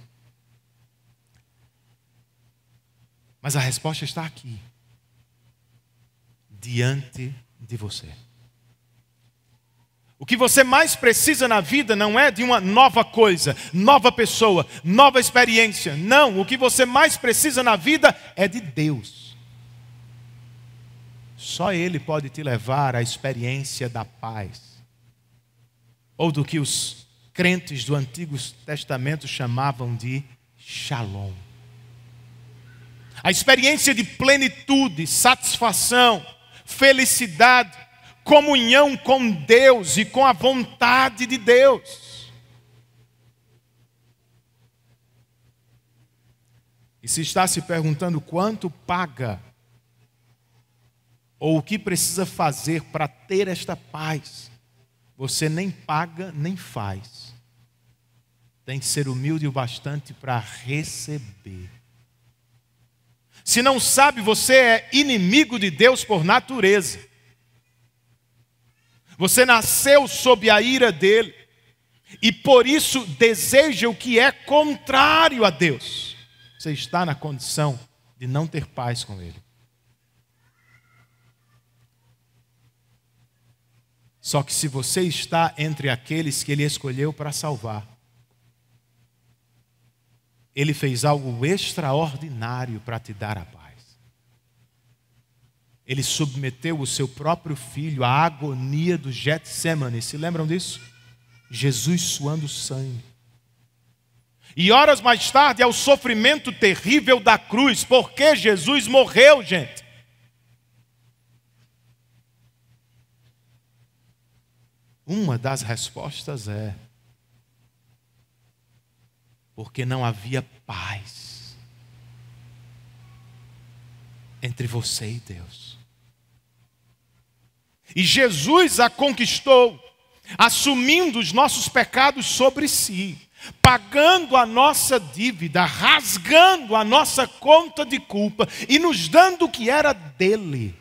Mas a resposta está aqui, diante de você. O que você mais precisa na vida não é de uma nova coisa, nova pessoa, nova experiência. Não, o que você mais precisa na vida é de Deus. Só Ele pode te levar à experiência da paz. Ou do que os crentes do Antigo Testamento chamavam de Shalom. A experiência de plenitude, satisfação, felicidade, comunhão com Deus e com a vontade de Deus. E se está se perguntando quanto paga ou o que precisa fazer para ter esta paz, você nem paga nem faz. Tem que ser humilde o bastante para receber. Se não sabe, você é inimigo de Deus por natureza. Você nasceu sob a ira dele e por isso deseja o que é contrário a Deus. Você está na condição de não ter paz com ele. Só que se você está entre aqueles que Ele escolheu para salvar, Ele fez algo extraordinário para te dar a paz. Ele submeteu o seu próprio filho à agonia do Getsêmani. Se lembram disso? Jesus suando sangue. E horas mais tarde ao sofrimento terrível da cruz. Porque Jesus morreu, gente. Uma das respostas é porque não havia paz entre você e Deus. E Jesus a conquistou, assumindo os nossos pecados sobre si, pagando a nossa dívida, rasgando a nossa conta de culpa e nos dando o que era dele.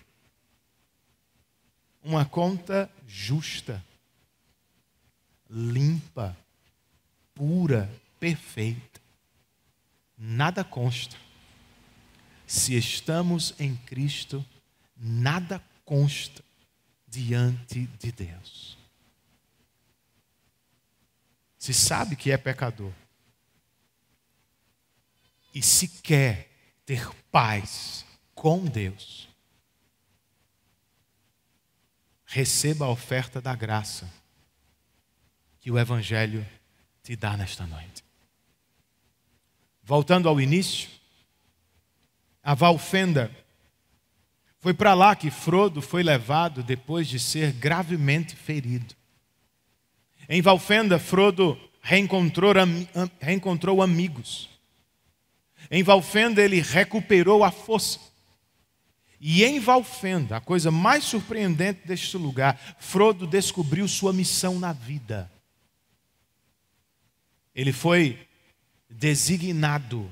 Uma conta justa, limpa, pura, perfeita. Nada consta. Se estamos em Cristo, nada consta diante de Deus. Se sabe que é pecador e se quer ter paz com Deus, receba a oferta da graça que o Evangelho te dá nesta noite. Voltando ao início, a Valfenda, foi para lá que Frodo foi levado depois de ser gravemente ferido. Em Valfenda, Frodo reencontrou amigos. Em Valfenda, ele recuperou a força. E em Valfenda, a coisa mais surpreendente deste lugar, Frodo descobriu sua missão na vida. Ele foi designado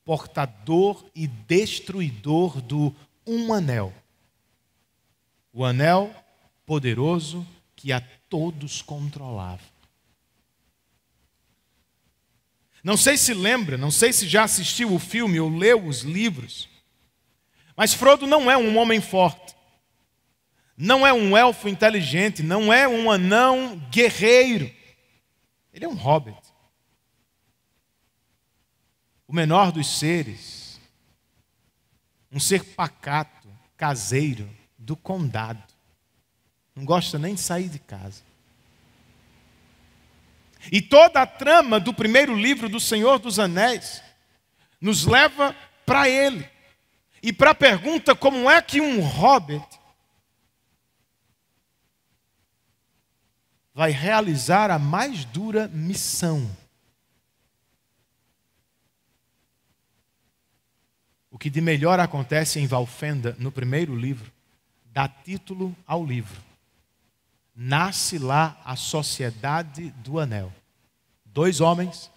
portador e destruidor do Anel. O anel poderoso que a todos controlava. Não sei se lembra, não sei se já assistiu o filme ou leu os livros, mas Frodo não é um homem forte, não é um elfo inteligente, não é um anão guerreiro. Ele é um hobbit. O menor dos seres, um ser pacato, caseiro, do condado. Não gosta nem de sair de casa. E toda a trama do primeiro livro do Senhor dos Anéis nos leva para ele. E para a pergunta como é que um hobbit vai realizar a mais dura missão. O que de melhor acontece em Valfenda, no primeiro livro, dá título ao livro. Nasce lá a Sociedade do Anel. 2 homens,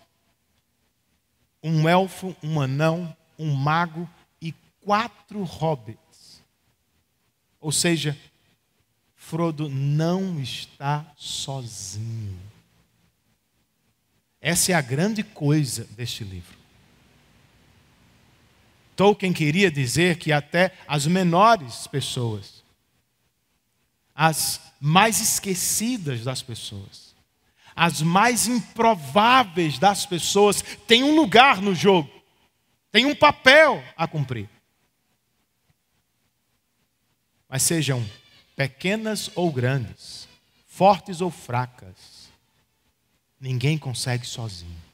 um elfo, um anão, um mago e 4 hobbits. Ou seja, Frodo não está sozinho. Essa é a grande coisa deste livro. Tolkien queria dizer que até as menores pessoas, as mais esquecidas das pessoas, as mais improváveis das pessoas, têm um lugar no jogo, têm um papel a cumprir. Mas sejam pequenas ou grandes, fortes ou fracas, ninguém consegue sozinho.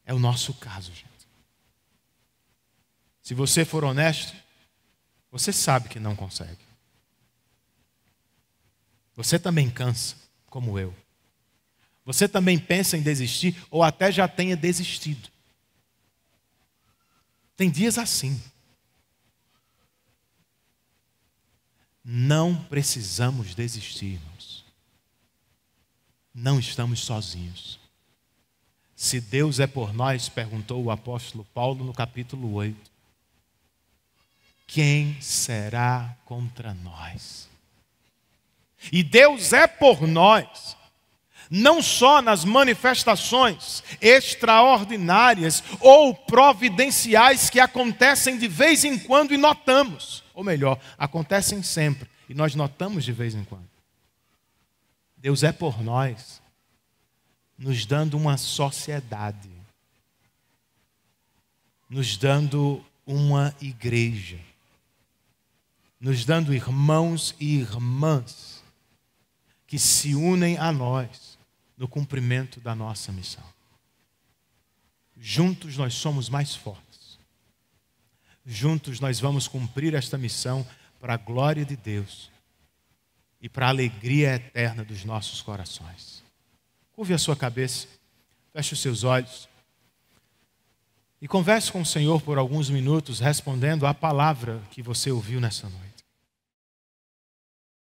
É o nosso caso, gente. Se você for honesto, você sabe que não consegue. Você também cansa, como eu. Você também pensa em desistir, ou até já tenha desistido. Tem dias assim. Não precisamos desistir, irmãos. Não estamos sozinhos. Se Deus é por nós, perguntou o apóstolo Paulo no capítulo 8, quem será contra nós? E Deus é por nós, não só nas manifestações extraordinárias ou providenciais que acontecem de vez em quando e notamos, ou melhor, acontecem sempre e nós notamos de vez em quando. Deus é por nós, nos dando uma sociedade, nos dando uma igreja, nos dando irmãos e irmãs que se unem a nós no cumprimento da nossa missão. Juntos nós somos mais fortes. Juntos nós vamos cumprir esta missão para a glória de Deus e para a alegria eterna dos nossos corações. Curve a sua cabeça, feche os seus olhos e converse com o Senhor por alguns minutos, respondendo à palavra que você ouviu nessa noite.